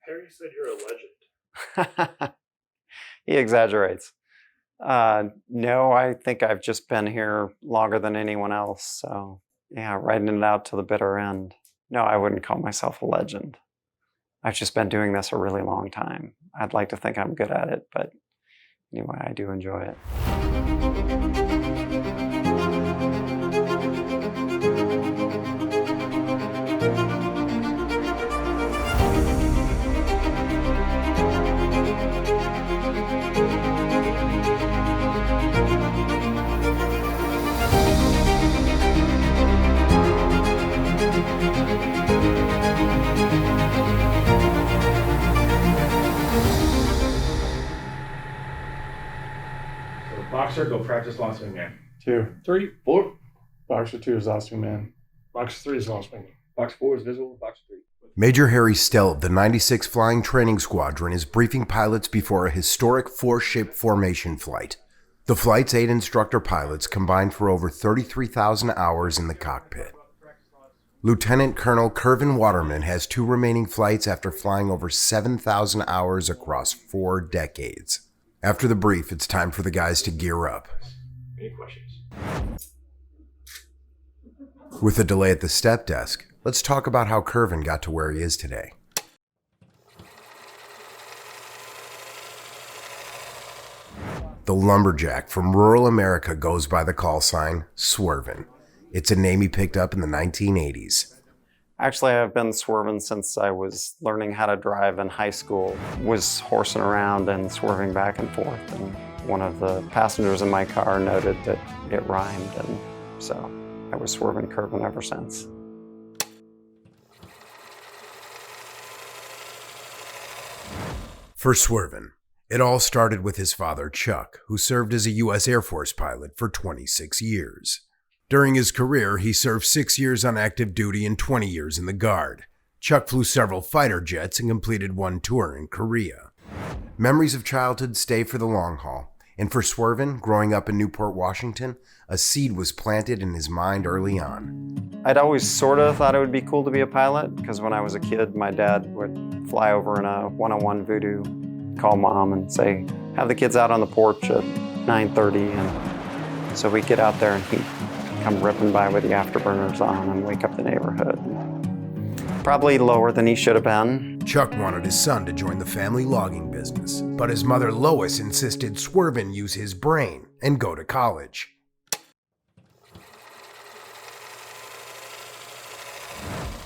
Harry said you're a legend. He exaggerates. No, I think I've just been here longer than anyone else. So, yeah, riding it out to the bitter end. No, I wouldn't call myself a legend. I've just been doing this a really long time. I'd like to think I'm good at it, but anyway, I do enjoy it. Boxer, go practice long swing man. 2. 3. 4. Boxer 2 is long swing man. Box 3 is long swing. Box 4 is visual. Box 3. Major Harry Stell of the 96th Flying Training Squadron is briefing pilots before a historic four-ship formation flight. The flight's 8 instructor pilots combined for over 33,000 hours in the cockpit. Lieutenant Colonel Kervin Waterman has 2 remaining flights after flying over 7,000 hours across 4 decades. After the brief, it's time for the guys to gear up. Any questions? With a delay at the step desk, let's talk about how Kervin got to where he is today. The lumberjack from rural America goes by the call sign Swervin. It's a name he picked up in the 1980s. Actually, I've been swerving since I was learning how to drive in high school. Was horsing around and swerving back and forth, and one of the passengers in my car noted that it rhymed, and so I was swerving Kervin ever since. For Swervin, it all started with his father, Chuck, who served as a U.S. Air Force pilot for 26 years. During his career, he served 6 years on active duty and 20 years in the Guard. Chuck flew several fighter jets and completed 1 tour in Korea. Memories of childhood stay for the long haul, and for Swervin, growing up in Newport, Washington, a seed was planted in his mind early on. I'd always sort of thought it would be cool to be a pilot, because when I was a kid, my dad would fly over in a 101 Voodoo, call mom and say, have the kids out on the porch at 9:30, and so we'd get out there and he'd come ripping by with the afterburners on and wake up the neighborhood. Probably lower than he should have been. Chuck wanted his son to join the family logging business, but his mother Lois insisted Swervin use his brain and go to college.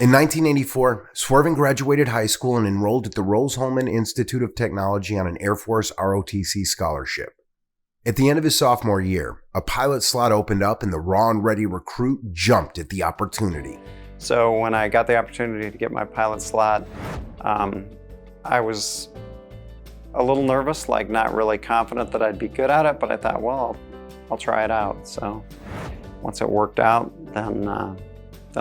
In 1984, Swervin graduated high school and enrolled at the Rose-Hulman Institute of Technology on an Air Force ROTC scholarship. At the end of his sophomore year, a pilot slot opened up and the raw and ready recruit jumped at the opportunity. So when I got the opportunity to get my pilot slot, I was a little nervous, like not really confident that I'd be good at it, but I thought, well, I'll try it out. So once it worked out, then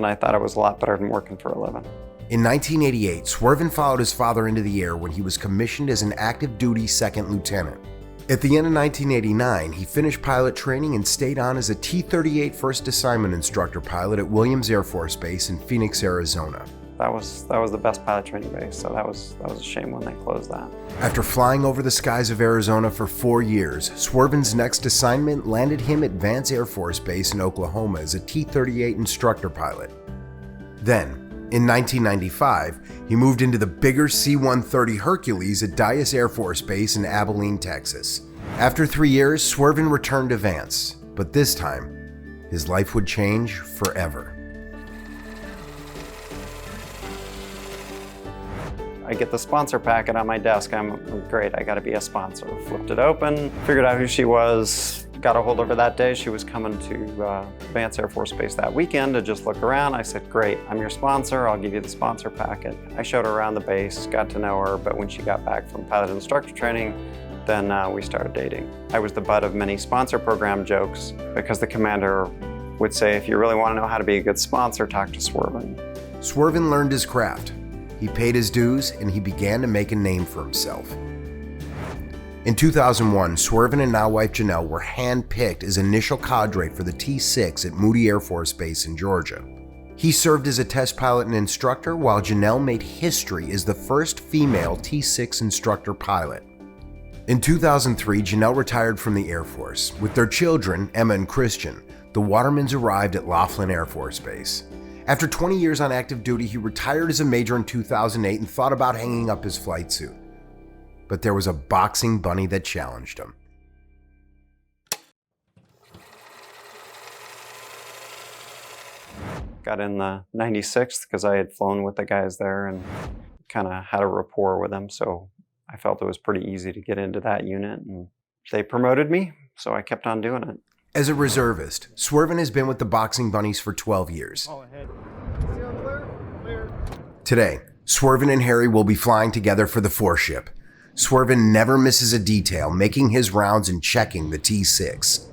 I thought it was a lot better than working for a living. In 1988, Swervin followed his father into the air when he was commissioned as an active duty second lieutenant. At the end of 1989, he finished pilot training and stayed on as a T-38 first assignment instructor pilot at Williams Air Force Base in Phoenix, Arizona. That was the best pilot training base, so that was a shame when they closed that. After flying over the skies of Arizona for 4 years, Swervin's next assignment landed him at Vance Air Force Base in Oklahoma as a T-38 instructor pilot. Then, in 1995, he moved into the bigger C-130 Hercules at Dyess Air Force Base in Abilene, Texas. After 3 years, Swervin returned to Vance, but this time, his life would change forever. I get the sponsor packet on my desk. I'm great, I gotta be a sponsor. Flipped it open, figured out who she was, got a hold of her that day. She was coming to Vance Air Force Base that weekend to just look around. I said, great, I'm your sponsor, I'll give you the sponsor packet. I showed her around the base, got to know her, but when she got back from pilot instructor training, then we started dating. I was the butt of many sponsor program jokes because the commander would say, if you really want to know how to be a good sponsor, talk to Swervin. Swervin learned his craft. He paid his dues and he began to make a name for himself. In 2001, Swervin and now-wife Janelle were hand-picked as initial cadre for the T-6 at Moody Air Force Base in Georgia. He served as a test pilot and instructor, while Janelle made history as the first female T6 instructor pilot. In 2003, Janelle retired from the Air Force. With their children, Emma and Christian, the Watermans arrived at Laughlin Air Force Base. After 20 years on active duty, he retired as a major in 2008 and thought about hanging up his flight suit. But there was a boxing bunny that challenged him. Got in the 96th because I had flown with the guys there and kind of had a rapport with them, so I felt it was pretty easy to get into that unit, and they promoted me, so I kept on doing it. As a reservist, Swervin has been with the Boxing Bunnies for 12 years. Today, Swervin and Harry will be flying together for the 4-ship. Swervin never misses a detail, making his rounds and checking the T6.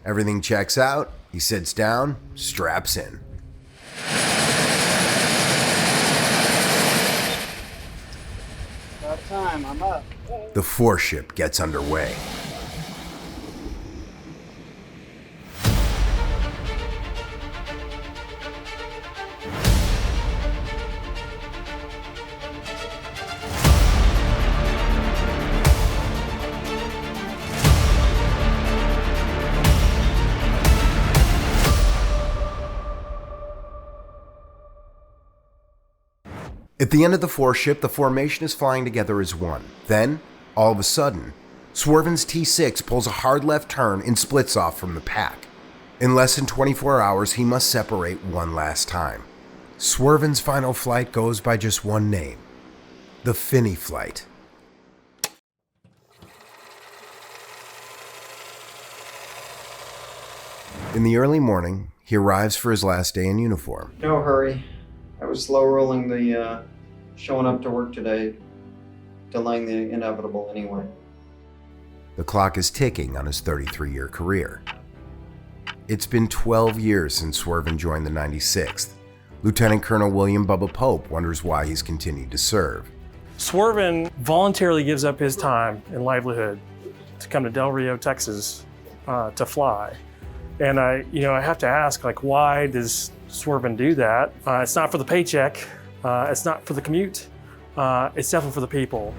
Everything checks out, he sits down, straps in. About time, I'm up. The 4-ship gets underway. At the end of the 4-ship, the formation is flying together as one. Then, all of a sudden, Swervin's T6 pulls a hard left turn and splits off from the pack. In less than 24 hours, he must separate one last time. Swervin's final flight goes by just one name: the Finney Flight. In the early morning, he arrives for his last day in uniform. No hurry. I was slow rolling the showing up to work today, delaying the inevitable anyway. The clock is ticking on his 33-year career. It's been 12 years since Swervin joined the 96th. Lieutenant Colonel William Bubba Pope wonders why he's continued to serve. Swervin voluntarily gives up his time and livelihood to come to Del Rio, Texas, to fly. And I have to ask, why does Swervin do that? It's not for the paycheck. It's not for the commute. It's definitely for the people.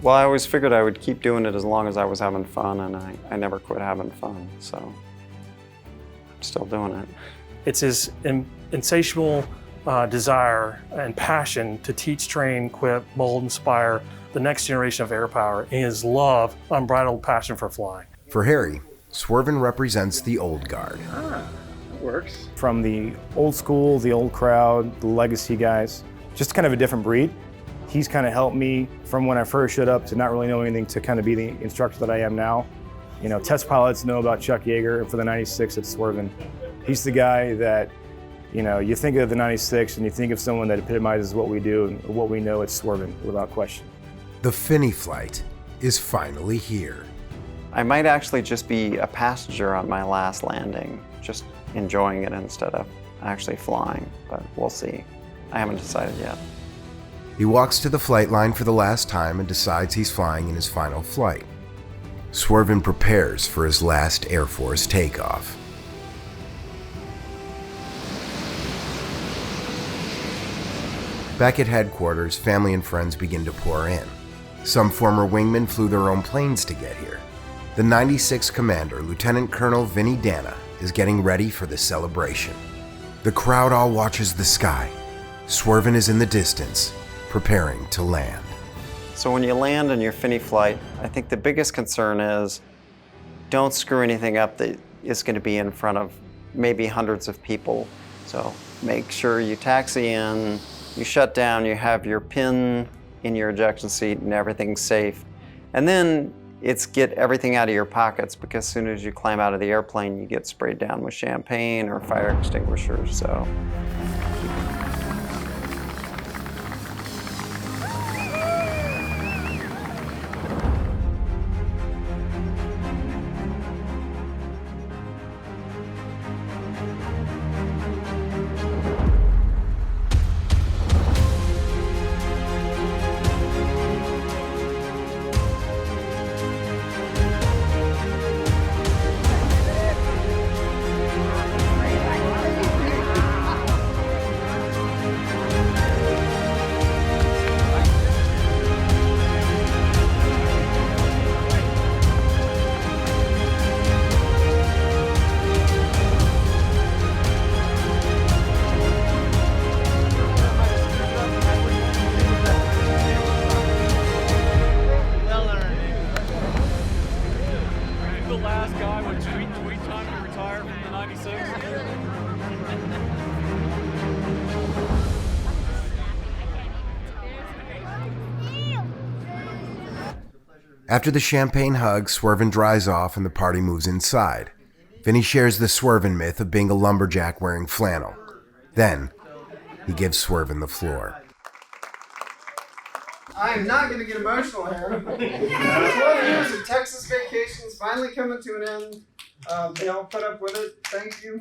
Well, I always figured I would keep doing it as long as I was having fun, and I never quit having fun, so I'm still doing it. It's his insatiable desire and passion to teach, train, equip, mold, inspire the next generation of air power, and his love, unbridled passion for flying. For Harry, Swervin represents the old guard. Works. From the old school, the old crowd, the legacy guys, just kind of a different breed. He's kind of helped me from when I first showed up to not really know anything to kind of be the instructor that I am now. Test pilots know about Chuck Yeager, and for the 96, it's Swervin. He's the guy that, you think of the 96 and you think of someone that epitomizes what we do and what we know, it's Swervin, without question. The Finney Flight is finally here. I might actually just be a passenger on my last landing, just enjoying it instead of actually flying, but we'll see. I haven't decided yet. He walks to the flight line for the last time and decides he's flying in his final flight. Swervin prepares for his last Air Force takeoff. Back at headquarters, family and friends begin to pour in. Some former wingmen flew their own planes to get here. The 96th Commander, Lieutenant Colonel Vinny Dana, is getting ready for the celebration. The crowd all watches the sky. Swervin is in the distance, preparing to land. So when you land in your Finney flight, I think the biggest concern is don't screw anything up that is going to be in front of maybe hundreds of people. So make sure you taxi in, you shut down, you have your pin in your ejection seat and everything's safe. And then it's get everything out of your pockets, because as soon as you climb out of the airplane, you get sprayed down with champagne or fire extinguishers. So. After the champagne hug, Swervin dries off and the party moves inside. Vinny shares the Swervin myth of being a lumberjack wearing flannel. Then, he gives Swervin the floor. I am not going to get emotional here. 12 years of Texas vacations finally coming to an end. Y'all put up with it. Thank you.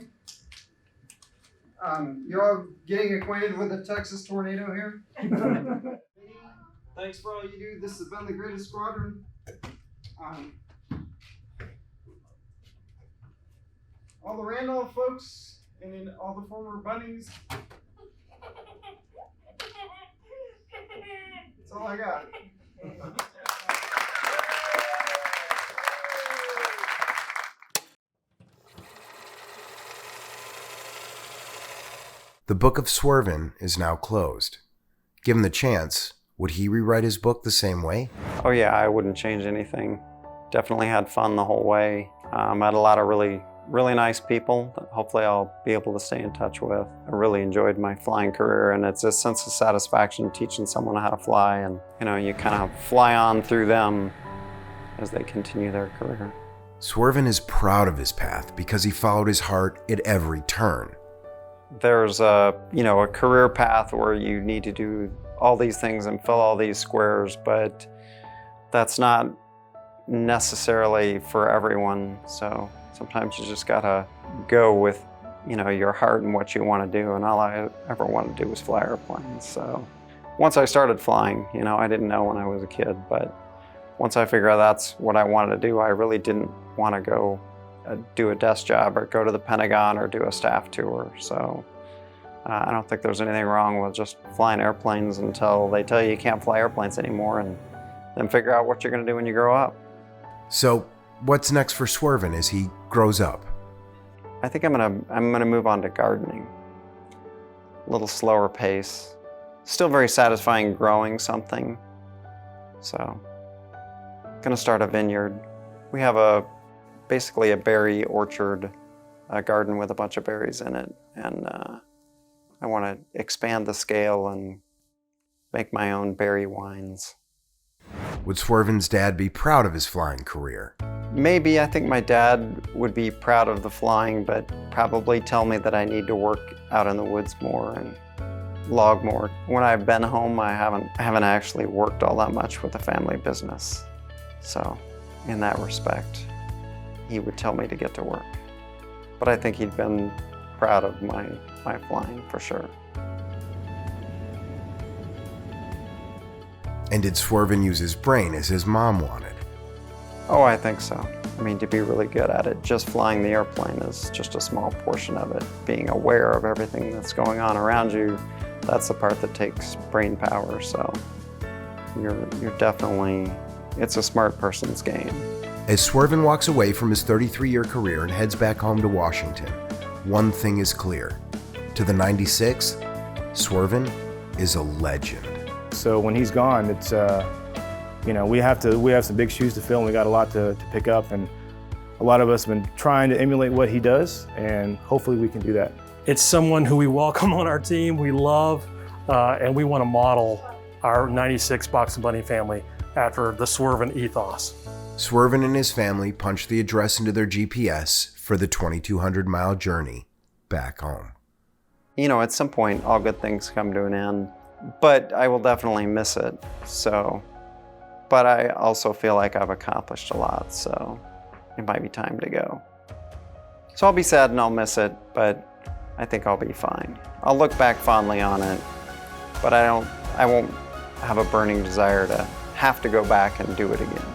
You're all getting acquainted with the Texas tornado here. Thanks for all you do. This has been the greatest squadron. All the Randolph folks and then all the former bunnies. That's all I got. The book of Swervin is now closed. Given the chance, would he rewrite his book the same way? Oh yeah, I wouldn't change anything. Definitely had fun the whole way. Met a lot of really nice people that hopefully I'll be able to stay in touch with. I really enjoyed my flying career, and it's a sense of satisfaction teaching someone how to fly, and you kind of fly on through them as they continue their career. Swervin is proud of his path because he followed his heart at every turn. There's a career path where you need to do all these things and fill all these squares, but that's not necessarily for everyone. So sometimes you just gotta go with your heart and what you want to do, and all I ever wanted to do was fly airplanes. So once I started flying, I didn't know when I was a kid, but once I figured out that's what I wanted to do, I really didn't want to go do a desk job or go to the Pentagon or do a staff tour. So I don't think there's anything wrong with just flying airplanes until they tell you can't fly airplanes anymore, and then figure out what you're going to do when you grow up. So what's next for Swervin as he grows up? I think I'm gonna move on to gardening. A little slower pace. Still very satisfying growing something. So gonna start a vineyard. We have basically a berry orchard, a garden with a bunch of berries in it, and I want to expand the scale and make my own berry wines. Would Swervin's dad be proud of his flying career? Maybe. I think my dad would be proud of the flying, but probably tell me that I need to work out in the woods more and log more. When I've been home, I haven't actually worked all that much with the family business. So in that respect, he would tell me to get to work. But I think he'd been proud of my flying for sure. And did Swervin use his brain as his mom wanted? Oh, I think so. I mean, to be really good at it, just flying the airplane is just a small portion of it. Being aware of everything that's going on around you, that's the part that takes brain power. So you're definitely, it's a smart person's game. As Swervin walks away from his 33-year career and heads back home to Washington, one thing is clear. To the 96, Swervin is a legend. So when he's gone, it's we have some big shoes to fill, and we got a lot to pick up, and a lot of us have been trying to emulate what he does, and hopefully we can do that. It's someone who we welcome on our team, we love, and we want to model our 96 Box and Bunny family after the Swervin ethos. Swervin and his family punch the address into their GPS for the 2,200-mile journey back home. At some point, all good things come to an end, but I will definitely miss it. So, but I also feel like I've accomplished a lot, so it might be time to go. So I'll be sad and I'll miss it, but I think I'll be fine. I'll look back fondly on it, but I won't have a burning desire to have to go back and do it again.